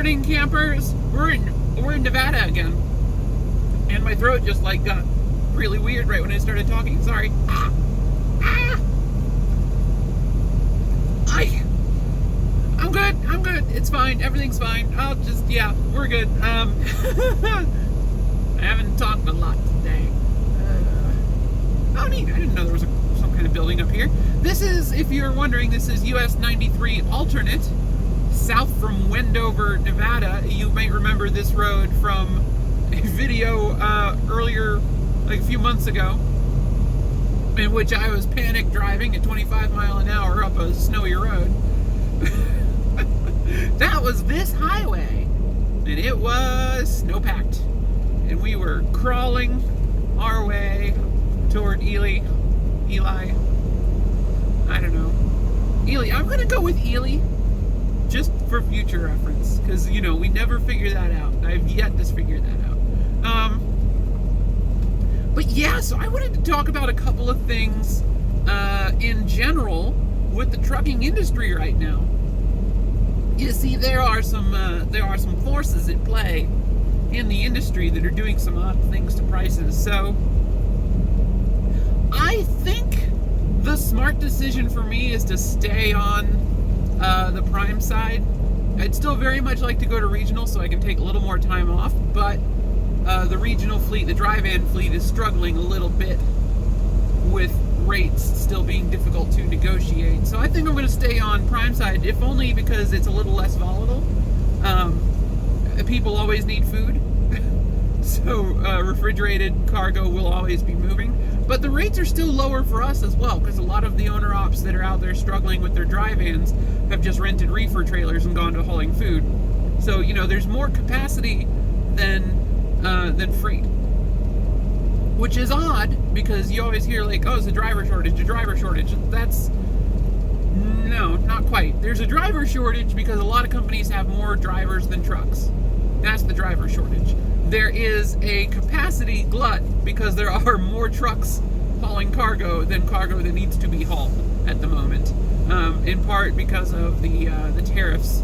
morning, campers. We're in Nevada again, and my throat just like got really weird right when I started talking. Sorry. I'm good. It's fine. Everything's fine. We're good. I haven't talked a lot today. Oh, neat. I didn't know there was some kind of building up here. This is, if you're wondering, this is US 93 alternate, south from Wendover, Nevada. You might remember this road from a video earlier, like a few months ago, in which I was panic driving at 25 miles an hour up a snowy road. That was this highway, and it was snow-packed, and we were crawling our way toward Ely, I don't know, Ely. I'm gonna go with Ely, just for future reference, because, you know, we never figure that out. I've yet to figure that out. But yeah, so I wanted to talk about a couple of things in general with the trucking industry right now. You see, there are some forces at play in the industry that are doing some odd things to prices. So I think the smart decision for me is to stay on the prime side. I'd still very much like to go to regional so I can take a little more time off, but the regional fleet, the dry van fleet, is struggling a little bit with rates still being difficult to negotiate. So I think I'm going to stay on prime side, if only because it's a little less volatile. People always need food, so refrigerated cargo will always be moving. But the rates are still lower for us as well, because a lot of the owner-ops that are out there struggling with their dry vans have just rented reefer trailers and gone to hauling food. So, you know, there's more capacity than freight. Which is odd, because you always hear like, oh, it's a driver shortage. That's, no, not quite. There's a driver shortage because a lot of companies have more drivers than trucks. That's the driver shortage. There is a capacity glut because there are more trucks hauling cargo than cargo that needs to be hauled at the moment. In part because of the tariffs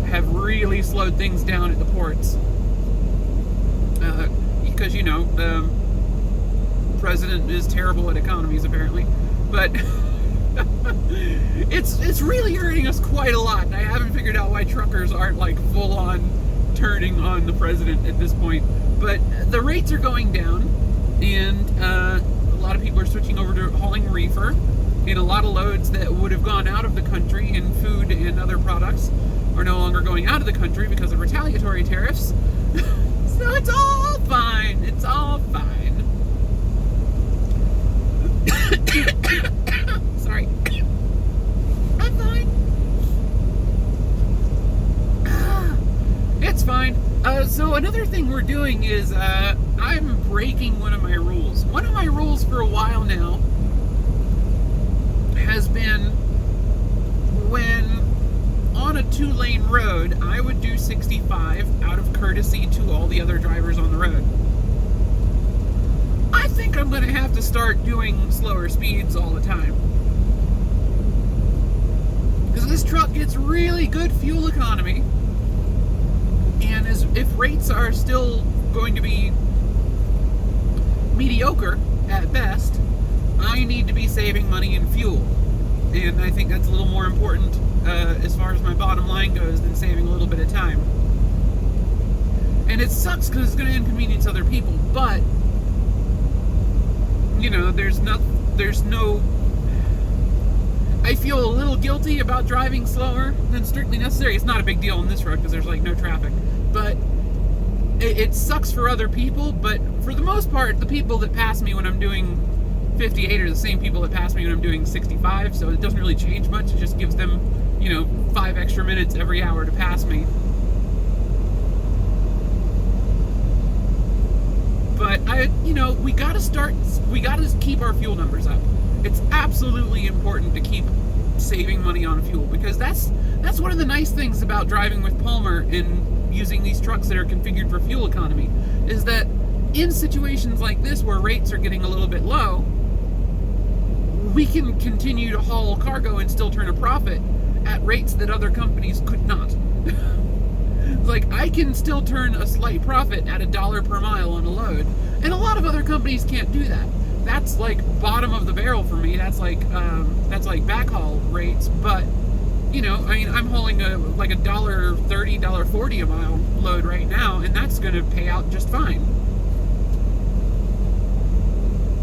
have really slowed things down at the ports. Because, you know, the president is terrible at economies, apparently. But it's really hurting us quite a lot. And I haven't figured out why truckers aren't like full on turning on the president at this point. But the rates are going down, and a lot of people are switching over to hauling reefer, and a lot of loads that would have gone out of the country in food and other products are no longer going out of the country because of retaliatory tariffs. So it's all fine. It's all fine. Sorry. I'm fine. It's fine. So another thing we're doing is I'm breaking one of my rules. One of my rules for a while now has been when on a 2-lane road, I would do 65 out of courtesy to all the other drivers on the road. I think I'm going to have to start doing slower speeds all the time. Because this truck gets really good fuel economy, and if rates are still going to be mediocre at best, I need to be saving money in fuel. And I think that's a little more important as far as my bottom line goes than saving a little bit of time. And it sucks because it's going to inconvenience other people, but you know, there's no I feel a little guilty about driving slower than strictly necessary. It's not a big deal on this road because there's like no traffic, but it sucks for other people. But for the most part, the people that pass me when I'm doing 58 are the same people that pass me when I'm doing 65, so it doesn't really change much. It just gives them, you know, 5 extra minutes every hour to pass me. But we gotta keep our fuel numbers up. It's absolutely important to keep saving money on fuel, because that's one of the nice things about driving with Palmer and using these trucks that are configured for fuel economy, is that in situations like this where rates are getting a little bit low, we can continue to haul cargo and still turn a profit at rates that other companies could not. Like, I can still turn a slight profit at $1 per mile on a load, and a lot of other companies can't do that. That's like bottom of the barrel for me. That's like backhaul rates. But you know, I mean, I'm hauling like $1.30, $1.40 a mile load right now, and that's going to pay out just fine.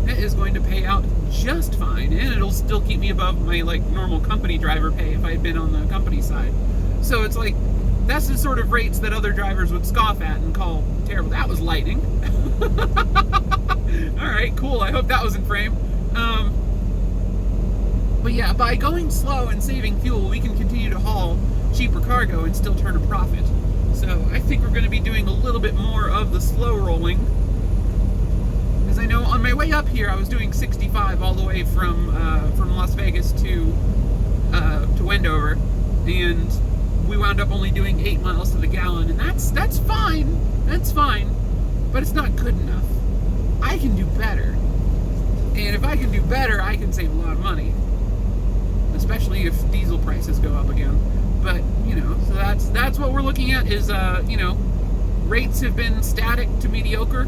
It is going to pay out just fine, and it'll still keep me above my like normal company driver pay if I had been on the company side. So it's like, that's the sort of rates that other drivers would scoff at and call terrible. That was lightning. Alright, cool. I hope that was in frame. But yeah, by going slow and saving fuel, we can continue to haul cheaper cargo and still turn a profit. So I think we're going to be doing a little bit more of the slow rolling. Because I know on my way up here, I was doing 65 all the way from Las Vegas to Wendover, and we wound up only doing 8 miles to the gallon, and that's fine. That's fine, but it's not good enough. I can do better, and if I can do better, I can save a lot of money, especially if diesel prices go up again. But you know, so that's what we're looking at. Is you know, rates have been static to mediocre.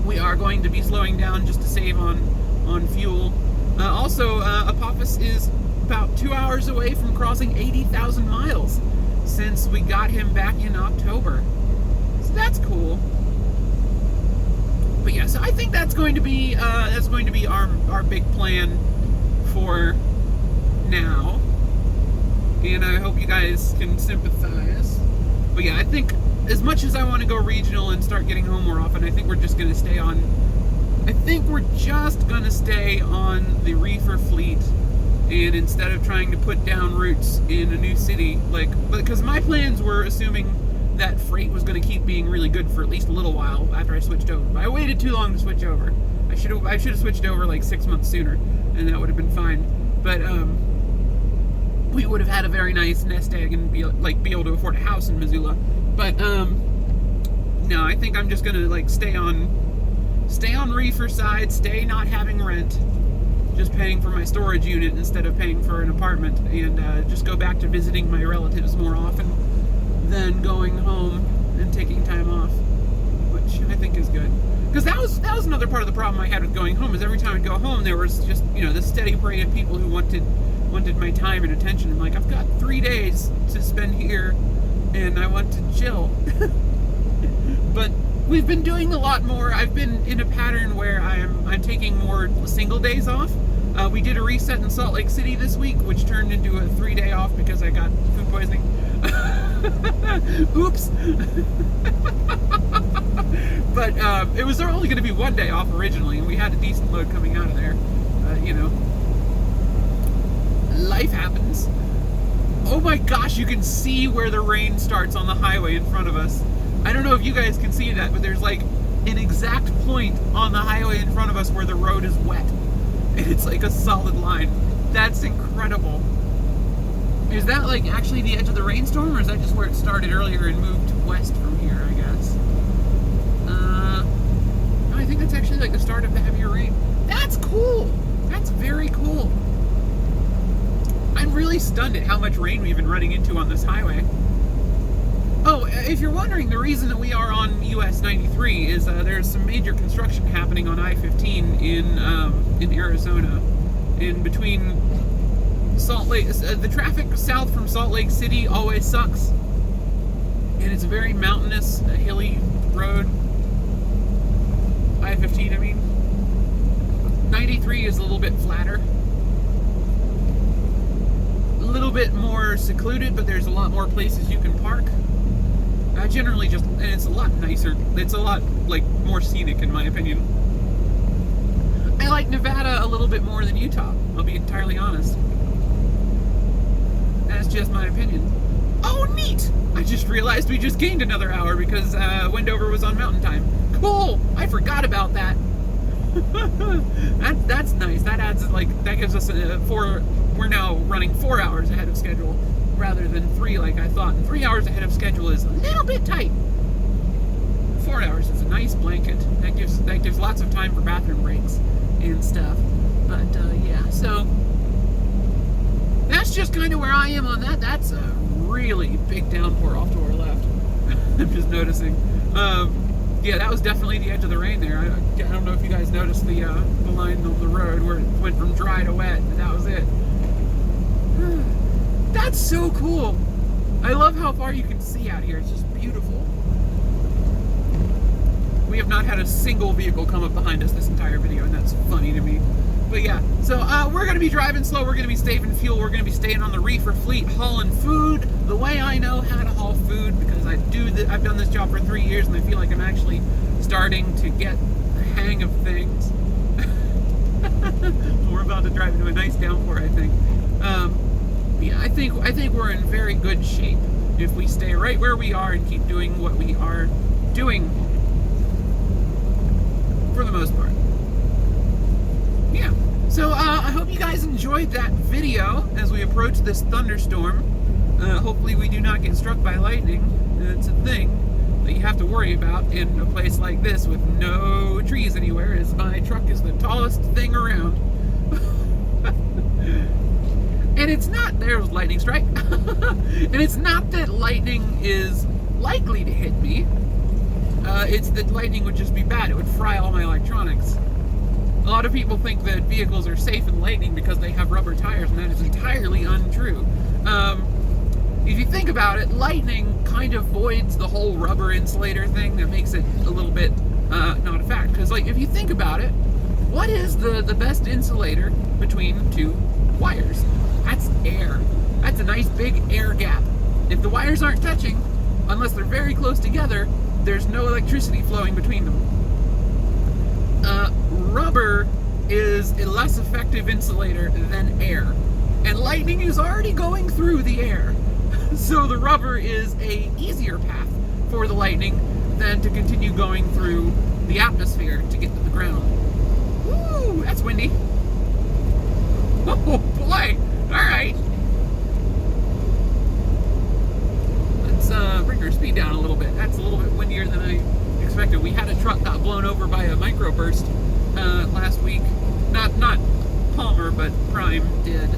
We are going to be slowing down just to save on fuel. Also, Apophis is about 2 hours away from crossing 80,000 miles since we got him back in October. So that's cool. But yeah, so I think that's going to be our big plan for now. And I hope you guys can sympathize. But yeah, I think as much as I want to go regional and start getting home more often, I think we're just going to stay on. I think we're just going to stay on the reefer fleet. And instead of trying to put down roots in a new city, like, because my plans were assuming that freight was going to keep being really good for at least a little while after I switched over. But I waited too long to switch over. I should have switched over like 6 months sooner, and that would have been fine. But we would have had a very nice nest egg and be able to afford a house in Missoula. But no, I think I'm just gonna like stay on reefer side, stay not having rent, just paying for my storage unit instead of paying for an apartment, and just go back to visiting my relatives more often than going home and taking time off, which I think is good. Because that was another part of the problem I had with going home, is every time I'd go home there was just, you know, this steady parade of people who wanted my time and attention. I'm like, I've got 3 days to spend here and I want to chill. But we've been doing a lot more. I've been in a pattern where I'm taking more single days off. We did a reset in Salt Lake City this week, which turned into a 3-day off because I got food poisoning. Oops. But it was only going to be 1 day off originally, and we had a decent load coming out of there. You know, life happens. Oh my gosh, you can see where the rain starts on the highway in front of us. I don't know if you guys can see that, but there's like an exact point on the highway in front of us where the road is wet. And it's like a solid line. That's incredible. Is that like actually the edge of the rainstorm, or is that just where it started earlier and moved west from here, I guess? No, I think that's actually like the start of the heavier rain. That's cool. That's very cool. I'm really stunned at how much rain we've been running into on this highway. Oh, if you're wondering, the reason that we are on US 93 is there's some major construction happening on I-15 in Arizona, in between Salt Lake. The traffic south from Salt Lake City always sucks, and it's a very mountainous, hilly road. I-15, I mean. 93 is a little bit flatter, a little bit more secluded, but there's a lot more places you can park. Generally just, and it's a lot nicer. It's a lot, like, more scenic in my opinion. I like Nevada a little bit more than Utah, I'll be entirely honest. That's just my opinion. Oh, neat! I just realized we just gained another hour because Wendover was on mountain time. Cool! I forgot about that. That's nice. That adds, like, that gives us we're now running 4 hours ahead of schedule rather than 3 like I thought. And 3 hours ahead of schedule is a little bit tight. 4 hours is a nice blanket. That gives lots of time for bathroom breaks and stuff. But yeah, so that's just kind of where I am on that. That's a really big downpour off to our left. I'm just noticing. Yeah, that was definitely the edge of the rain there. I don't know if you guys noticed the line on the road where it went from dry to wet, and that was it. That's so cool. I love how far you can see out here. It's just beautiful. We have not had a single vehicle come up behind us this entire video, and that's funny to me. But yeah, so we're going to be driving slow. We're going to be saving fuel. We're going to be staying on the reefer fleet, hauling food the way I know how to haul food, because I've done this job for 3 years, and I feel like I'm actually starting to get the hang of things. We're about to drive into a nice downpour, I think. Yeah, I think we're in very good shape if we stay right where we are and keep doing what we are doing for the most part. Yeah, so I hope you guys enjoyed that video as we approach this thunderstorm. Hopefully we do not get struck by lightning. It's a thing that you have to worry about in a place like this with no trees anywhere, as my truck is the tallest thing around. And it's not, there's lightning strike. And it's not that lightning is likely to hit me. It's that lightning would just be bad. It would fry all my electronics. A lot of people think that vehicles are safe in lightning because they have rubber tires, and that is entirely untrue. If you think about it, lightning kind of voids the whole rubber insulator thing that makes it a little bit not a fact. Because, like, if you think about it, what is the best insulator between two wires? That's air. That's a nice big air gap. If the wires aren't touching, unless they're very close together, there's no electricity flowing between them. Rubber is a less effective insulator than air, and lightning is already going through the air. So the rubber is a easier path for the lightning than to continue going through the atmosphere to get to the ground. Woo, that's windy. Oh boy, alright. Let's bring our speed down a little bit. That's a little bit windier than I expected. We had a truck got blown over by a microburst last week. Not Palmer, but Prime did.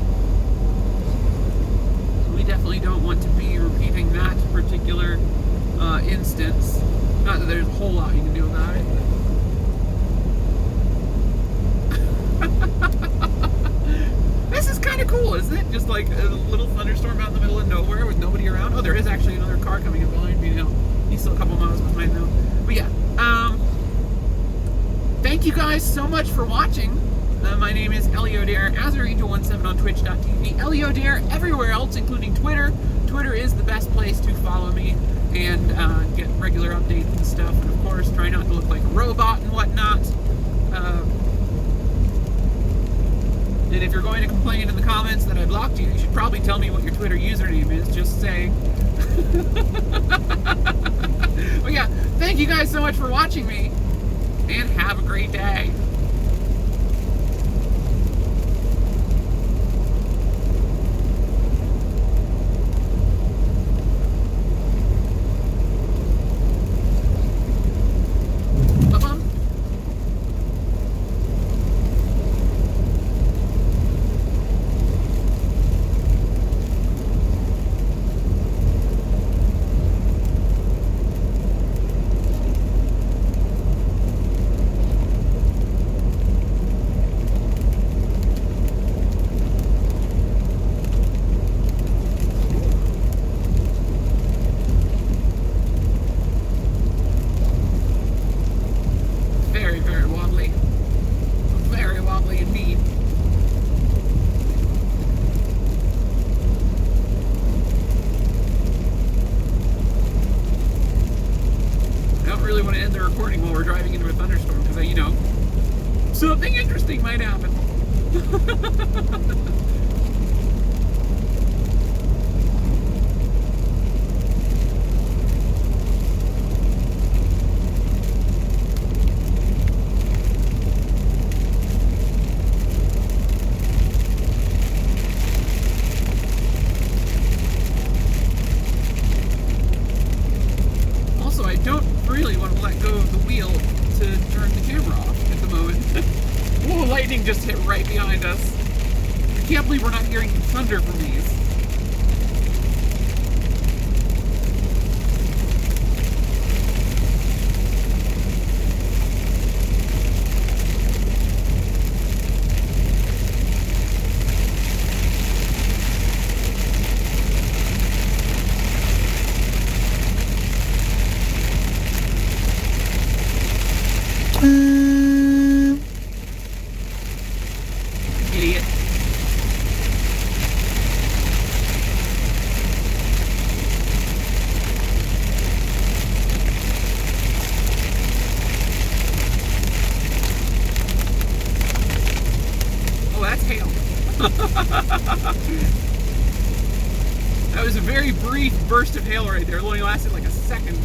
We definitely don't want to be repeating that particular instance. Not that there's a whole lot you can do about it. This is kind of cool, isn't it? Just like a little thunderstorm out in the middle of nowhere with nobody around. Oh, there is actually another car coming in behind me now. He's still a couple miles behind though. But yeah, thank you guys so much for watching. My name is Eliodare, AzerAngel17 on Twitch.tv. Eliodare everywhere else, including Twitter. Twitter is the best place to follow me and get regular updates and stuff. And of course, try not to look like a robot and whatnot. And if you're going to complain in the comments that I blocked you, you should probably tell me what your Twitter username is. Just say. But yeah, thank you guys so much for watching me, and have a great day. Very wobbly indeed. I don't really want to end the recording while we're driving into a thunderstorm because, you know, something interesting might happen. I don't really want to let go of the wheel to turn the camera off at the moment. Whoa, lightning just hit right behind us. I can't believe we're not hearing thunder from these. That was a very brief burst of hail right there. It only lasted like a second.